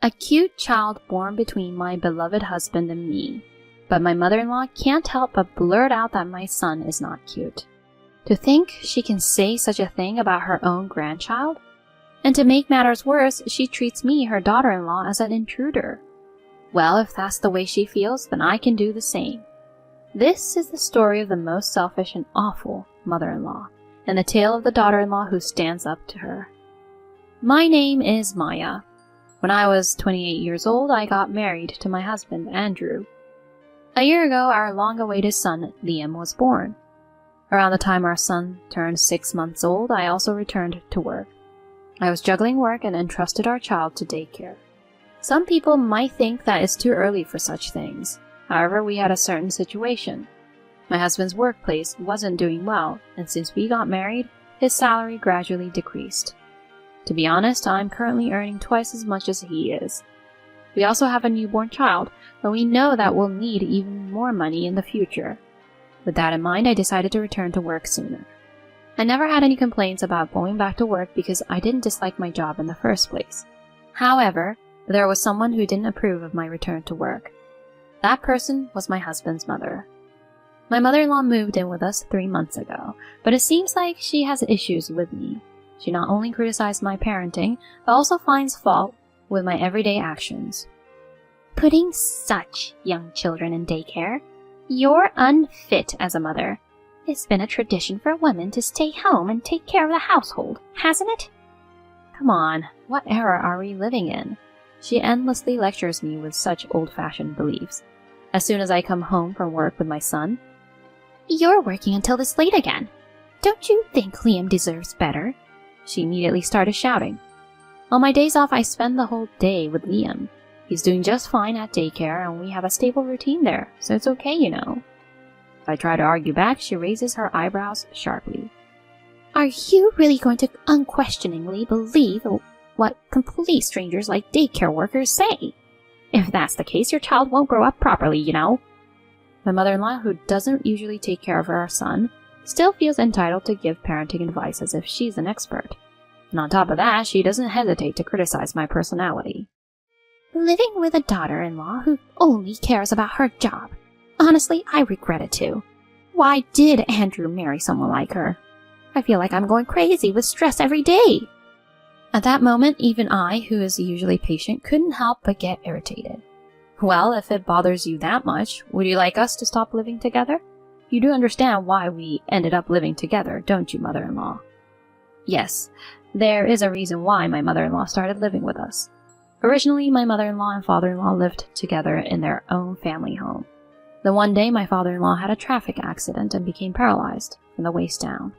A cute child born between my beloved husband and me, but my mother-in-law can't help but blurt out that my son is not cute. To think she can say such a thing about her own grandchild? And to make matters worse, she treats me, her daughter-in-law, as an intruder. Well, if that's the way she feels, then I can do the same. This is the story of the most selfish and awful mother-in-law, and the tale of the daughter-in-law who stands up to her. My name is Maya. When I was 28 years old, I got married to my husband, Andrew. A year ago, our long-awaited son, Liam, was born. Around the time our son turned 6 months old, I also returned to work. I was juggling work and entrusted our child to daycare. Some people might think that it's too early for such things. However, we had a certain situation. My husband's workplace wasn't doing well, and since we got married, his salary gradually decreased. To be honest, I'm currently earning twice as much as he is. We also have a newborn child, but we know that we'll need even more money in the future. With that in mind, I decided to return to work sooner. I never had any complaints about going back to work because I didn't dislike my job in the first place. However, there was someone who didn't approve of my return to work. That person was my husband's mother. My mother-in-law moved in with us 3 months ago, but it seems like she has issues with me. She not only criticized my parenting, but also finds fault with my everyday actions. Putting such young children in daycare? You're unfit as a mother. It's been a tradition for women to stay home and take care of the household, hasn't it? Come on, what era are we living in? She endlessly lectures me with such old-fashioned beliefs. As soon as I come home from work with my son, "You're working until this late again. Don't you think Liam deserves better?" she immediately started shouting. On my days off, I spend the whole day with Liam. He's doing just fine at daycare, and we have a stable routine there, so it's okay, you know. If I try to argue back, she raises her eyebrows sharply. Are you really going to unquestioningly believe what complete strangers like daycare workers say? If that's the case, your child won't grow up properly, you know. My mother-in-law, who doesn't usually take care of our son, still feels entitled to give parenting advice as if she's an expert. And on top of that, she doesn't hesitate to criticize my personality. Living with a daughter-in-law who only cares about her job. Honestly, I regret it too. Why did Andrew marry someone like her? I feel like I'm going crazy with stress every day. At that moment, even I, who is usually patient, couldn't help but get irritated. Well, if it bothers you that much, would you like us to stop living together? You do understand why we ended up living together, don't you, mother-in-law? Yes, there is a reason why my mother-in-law started living with us. Originally, my mother-in-law and father-in-law lived together in their own family home. Then one day, my father-in-law had a traffic accident and became paralyzed from the waist down.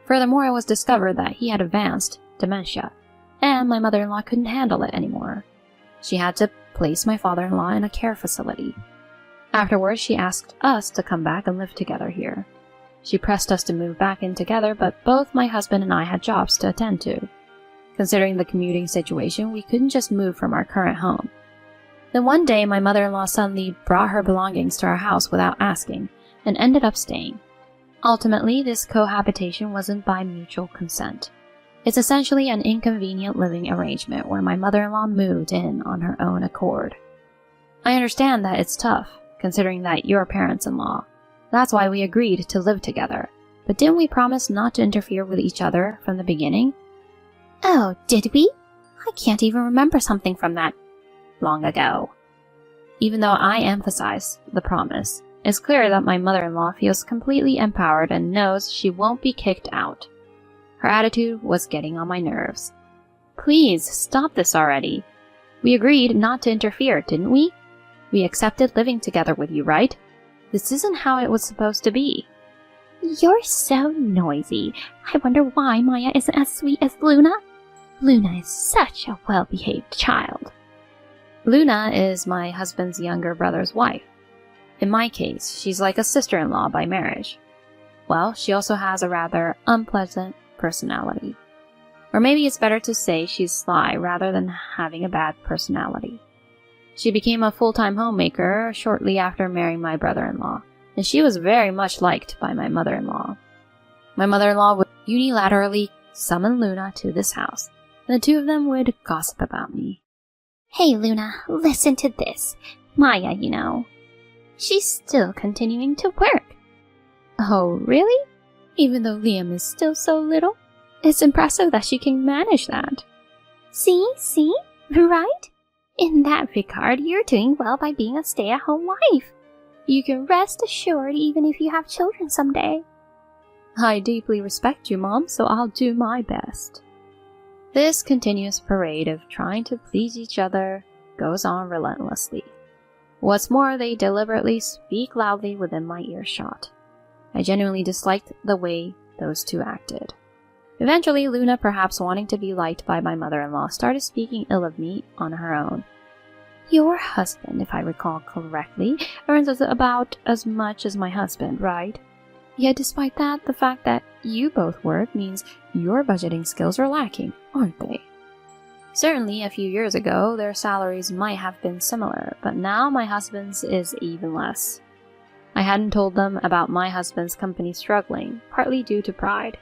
Furthermore, it was discovered that he had advanced dementia, and my mother-in-law couldn't handle it anymore. She had to place my father-in-law in a care facility. Afterwards, she asked us to come back and live together here. She pressed us to move back in together, but both my husband and I had jobs to attend to. Considering the commuting situation, we couldn't just move from our current home. Then one day, my mother-in-law suddenly brought her belongings to our house without asking, and ended up staying. Ultimately, this cohabitation wasn't by mutual consent. It's essentially an inconvenient living arrangement where my mother-in-law moved in on her own accord. I understand that it's tough, considering that you're parents-in-law. That's why we agreed to live together. But didn't we promise not to interfere with each other from the beginning? Oh, did we? I can't even remember something from that long ago. Even though I emphasize the promise, it's clear that my mother-in-law feels completely empowered and knows she won't be kicked out. Her attitude was getting on my nerves. Please, stop this already. We agreed not to interfere, didn't we? We accepted living together with you, right? This isn't how it was supposed to be. You're so noisy. I wonder why Maya isn't as sweet as Luna. Luna is such a well-behaved child. Luna is my husband's younger brother's wife. In my case, she's like a sister-in-law by marriage. Well, she also has a rather unpleasant personality. Or maybe it's better to say she's sly rather than having a bad personality. She became a full-time homemaker shortly after marrying my brother-in-law, and she was very much liked by my mother-in-law. My mother-in-law would unilaterally summon Luna to this house, and the two of them would gossip about me. Hey, Luna, listen to this. Maya, you know. She's still continuing to work. Oh, really? Even though Liam is still so little? It's impressive that she can manage that. See? Right? In that regard, you're doing well by being a stay-at-home wife. You can rest assured even if you have children someday. I deeply respect you, Mom, so I'll do my best. This continuous parade of trying to please each other goes on relentlessly. What's more, they deliberately speak loudly within my earshot. I genuinely disliked the way those two acted. Eventually, Luna, perhaps wanting to be liked by my mother-in-law, started speaking ill of me on her own. Your husband, if I recall correctly, earns about as much as my husband, right? Yet despite that, the fact that you both work means your budgeting skills are lacking, aren't they? Certainly, a few years ago, their salaries might have been similar, but now my husband's is even less. I hadn't told them about my husband's company struggling, partly due to pride.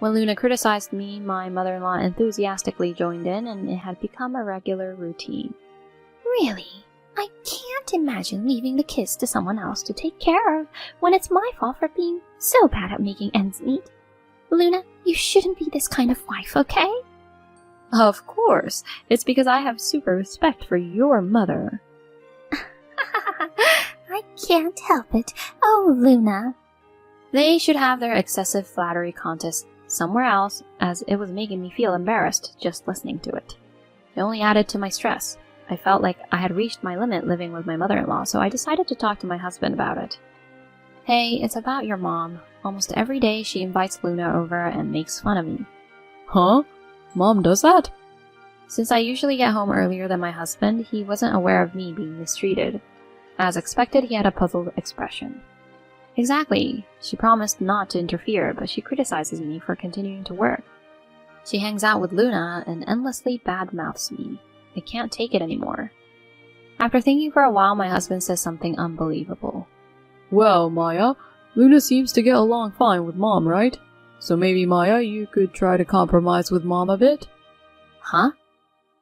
When Luna criticized me, my mother-in-law enthusiastically joined in, and it had become a regular routine. Really? I can't imagine leaving the kids to someone else to take care of when it's my fault for being so bad at making ends meet. Luna, you shouldn't be this kind of wife, okay? Of course. It's because I have super respect for your mother. I can't help it. Oh, Luna. They should have their excessive flattery contest somewhere else, as it was making me feel embarrassed just listening to it. It only added to my stress. I felt like I had reached my limit living with my mother-in-law, so I decided to talk to my husband about it. Hey, it's about your mom. Almost every day she invites Luna over and makes fun of me. Huh? Mom does that? Since I usually get home earlier than my husband, he wasn't aware of me being mistreated. As expected, he had a puzzled expression. Exactly. She promised not to interfere, but she criticizes me for continuing to work. She hangs out with Luna and endlessly badmouths me. I can't take it anymore. After thinking for a while, my husband says something unbelievable. Well, Maya, Luna seems to get along fine with Mom, right? So maybe, Maya, you could try to compromise with Mom a bit? Huh?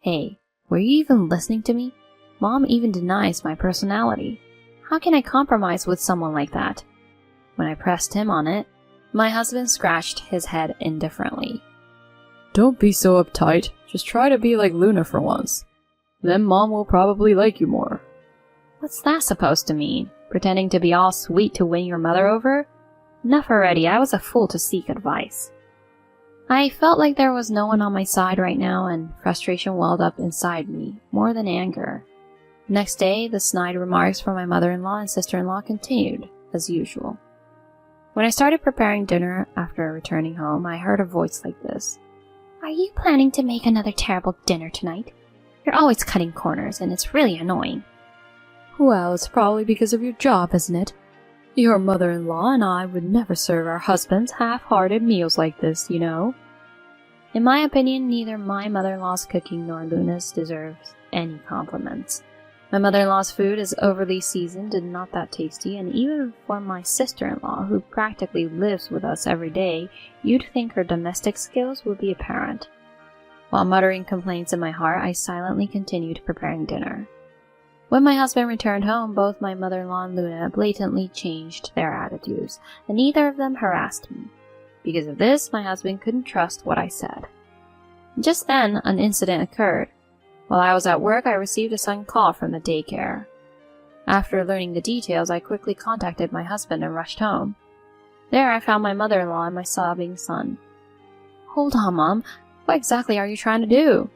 Hey, were you even listening to me? Mom even denies my personality. How can I compromise with someone like that? When I pressed him on it, my husband scratched his head indifferently. Don't be so uptight. Just try to be like Luna for once. Then Mom will probably like you more. What's that supposed to mean? Pretending to be all sweet to win your mother over? Enough already, I was a fool to seek advice. I felt like there was no one on my side right now, and frustration welled up inside me, more than anger. Next day, the snide remarks from my mother-in-law and sister-in-law continued, as usual. When I started preparing dinner after returning home, I heard a voice like this. Are you planning to make another terrible dinner tonight? You're always cutting corners, and it's really annoying. Well, it's probably because of your job, isn't it? Your mother-in-law and I would never serve our husbands half-hearted meals like this, you know. In my opinion, neither my mother-in-law's cooking nor Luna's deserves any compliments. My mother-in-law's food is overly seasoned and not that tasty, and even for my sister-in-law, who practically lives with us every day, you'd think her domestic skills would be apparent. While muttering complaints in my heart, I silently continued preparing dinner. When my husband returned home, both my mother-in-law and Luna blatantly changed their attitudes, and neither of them harassed me. Because of this, my husband couldn't trust what I said. Just then, an incident occurred. While I was at work, I received a sudden call from the daycare. After learning the details, I quickly contacted my husband and rushed home. There, I found my mother-in-law and my sobbing son. Hold on, Mom. What exactly are you trying to do?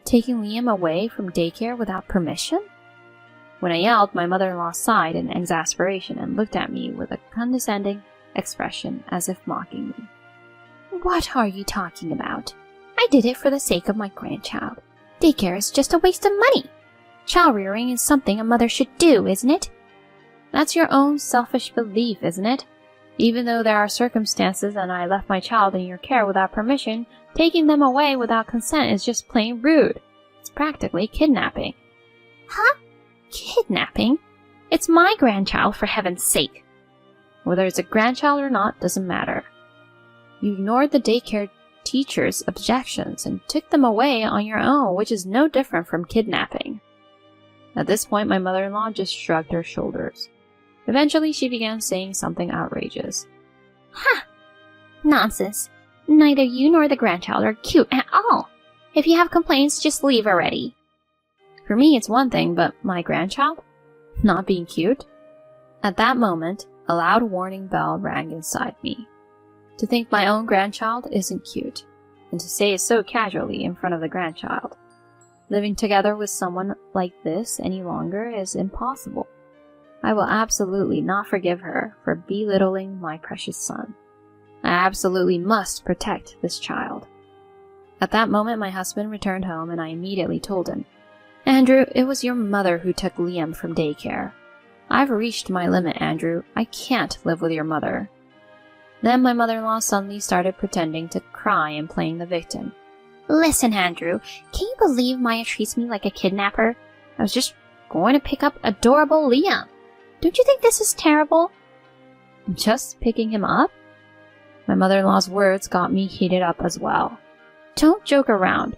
Taking Liam away from daycare without permission? When I yelled, my mother-in-law sighed in exasperation and looked at me with a condescending expression as if mocking me. What are you talking about? I did it for the sake of my grandchild. Daycare is just a waste of money. Child rearing is something a mother should do, isn't it? That's your own selfish belief, isn't it? Even though there are circumstances and I left my child in your care without permission, taking them away without consent is just plain rude. It's practically kidnapping. Huh? Kidnapping? It's my grandchild, for heaven's sake. Whether it's a grandchild or not doesn't matter. You ignored the daycare teacher's objections and took them away on your own, which is no different from kidnapping. At this point, my mother-in-law just shrugged her shoulders. Eventually, she began saying something outrageous. Ha! Nonsense. Neither you nor the grandchild are cute at all. If you have complaints, just leave already. For me, it's one thing, but my grandchild? Not being cute? At that moment, a loud warning bell rang inside me. To think my own grandchild isn't cute, and to say it so casually in front of the grandchild. Living together with someone like this any longer is impossible. I will absolutely not forgive her for belittling my precious son. I absolutely must protect this child. At that moment, my husband returned home, and I immediately told him, Andrew, it was your mother who took Liam from daycare. I've reached my limit, Andrew. I can't live with your mother. Then my mother-in-law suddenly started pretending to cry and playing the victim. Listen, Andrew, can you believe Maya treats me like a kidnapper? I was just going to pick up adorable Liam. Don't you think this is terrible? Just picking him up? My mother-in-law's words got me heated up as well. Don't joke around.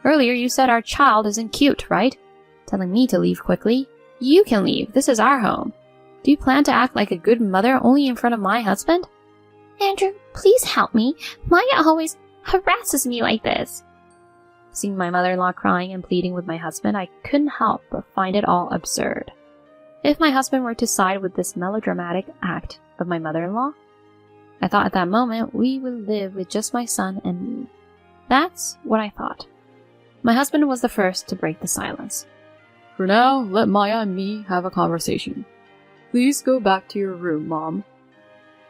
Earlier you said our child isn't cute, right? Telling me to leave quickly. You can leave. This is our home. Do you plan to act like a good mother only in front of my husband? Andrew, please help me. Maya always harasses me like this. Seeing my mother-in-law crying and pleading with my husband, I couldn't help but find it all absurd. If my husband were to side with this melodramatic act of my mother-in-law, I thought at that moment we would live with just my son and me. That's what I thought. My husband was the first to break the silence. For now, let Maya and me have a conversation. Please go back to your room, Mom.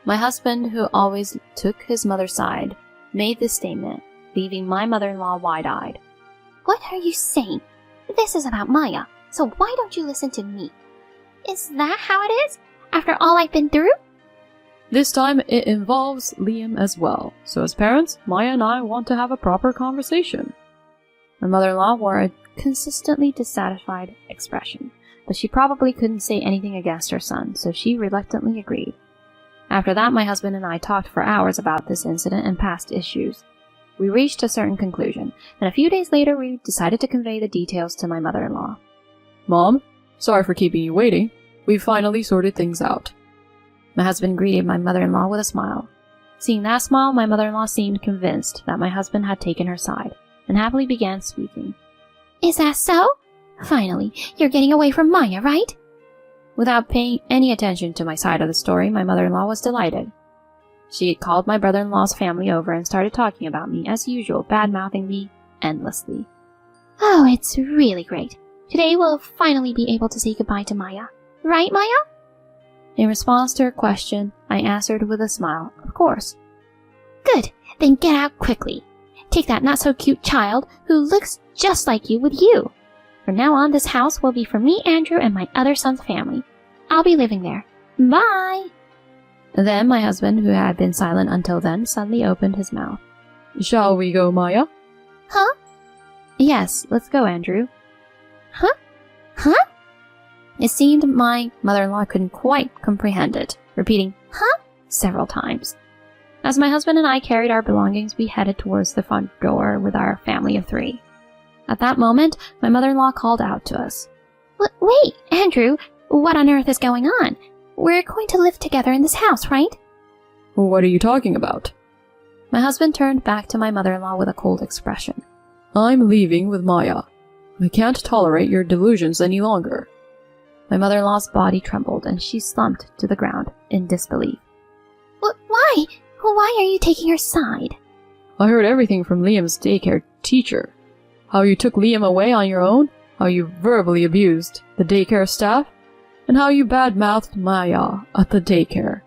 My husband, who always took his mother's side, made this statement, leaving my mother-in-law wide-eyed. What are you saying? This is about Maya, so why don't you listen to me? Is that how it is? After all I've been through? This time it involves Liam as well, so as parents, Maya and I want to have a proper conversation. My mother-in-law wore a consistently dissatisfied expression, but she probably couldn't say anything against her son, so she reluctantly agreed. After that, my husband and I talked for hours about this incident and past issues. We reached a certain conclusion, and a few days later we decided to convey the details to my mother-in-law. Mom, sorry for keeping you waiting. We finally sorted things out. My husband greeted my mother-in-law with a smile. Seeing that smile, my mother-in-law seemed convinced that my husband had taken her side, and happily began speaking. Is that so? Finally, you're getting away from Maya, right? Without paying any attention to my side of the story, my mother-in-law was delighted. She had called my brother-in-law's family over and started talking about me, as usual, bad-mouthing me endlessly. Oh, it's really great. Today we'll finally be able to say goodbye to Maya. Right, Maya? In response to her question, I answered with a smile, of course. Good, then get out quickly. Take that not-so-cute child who looks just like you with you. From now on, this house will be for me, Andrew, and my other son's family. I'll be living there. Bye! Then my husband, who had been silent until then, suddenly opened his mouth. Shall we go, Maya? Huh? Yes, let's go, Andrew. Huh? Huh? It seemed my mother-in-law couldn't quite comprehend it, repeating, huh? Several times. As my husband and I carried our belongings, we headed towards the front door with our family of 3. At that moment, my mother-in-law called out to us. Wait, Andrew, what on earth is going on? We're going to live together in this house, right? What are you talking about? My husband turned back to my mother-in-law with a cold expression. I'm leaving with Maya. I can't tolerate your delusions any longer. My mother-in-law's body trembled, and she slumped to the ground in disbelief. Why? Why are you taking her side? I heard everything from Liam's daycare teacher. How you took Liam away on your own, how you verbally abused the daycare staff, and how you bad-mouthed Maya at the daycare.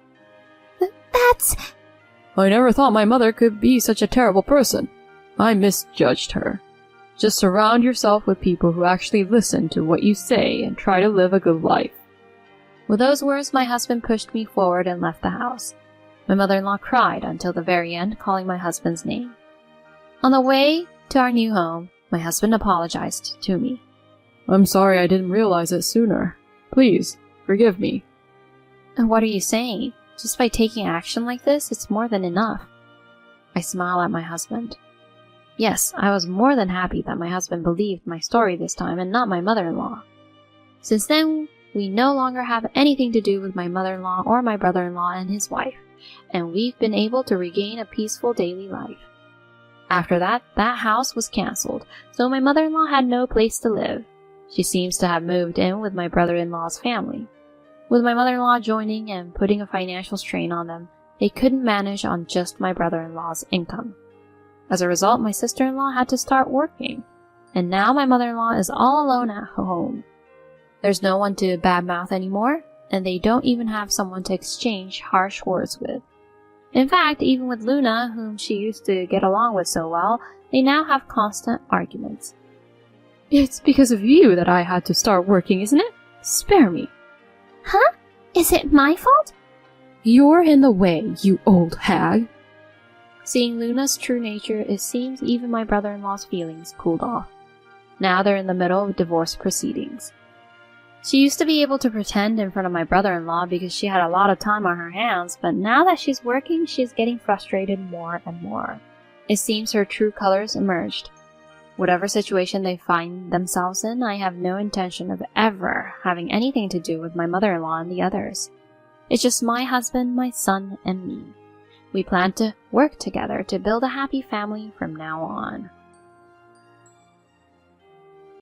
That's... I never thought my mother could be such a terrible person. I misjudged her. Just surround yourself with people who actually listen to what you say and try to live a good life. With those words, my husband pushed me forward and left the house. My mother-in-law cried until the very end, calling my husband's name. On the way to our new home, my husband apologized to me. I'm sorry I didn't realize it sooner. Please, forgive me. And what are you saying? Just by taking action like this, it's more than enough. I smile at my husband. Yes, I was more than happy that my husband believed my story this time and not my mother-in-law. Since then, we no longer have anything to do with my mother-in-law or my brother-in-law and his wife, and we've been able to regain a peaceful daily life. After that house was cancelled, so my mother-in-law had no place to live. She seems to have moved in with my brother-in-law's family. With my mother-in-law joining and putting a financial strain on them, they couldn't manage on just my brother-in-law's income. As a result, my sister-in-law had to start working, and now my mother-in-law is all alone at home. There's no one to badmouth anymore, and they don't even have someone to exchange harsh words with. In fact, even with Luna, whom she used to get along with so well, they now have constant arguments. It's because of you that I had to start working, isn't it? Spare me. Huh? Is it my fault? You're in the way, you old hag. Seeing Luna's true nature, it seems even my brother-in-law's feelings cooled off. Now they're in the middle of divorce proceedings. She used to be able to pretend in front of my brother-in-law because she had a lot of time on her hands, but now that she's working, she's getting frustrated more and more. It seems her true colors emerged. Whatever situation they find themselves in, I have no intention of ever having anything to do with my mother-in-law and the others. It's just my husband, my son, and me. We plan to work together to build a happy family from now on.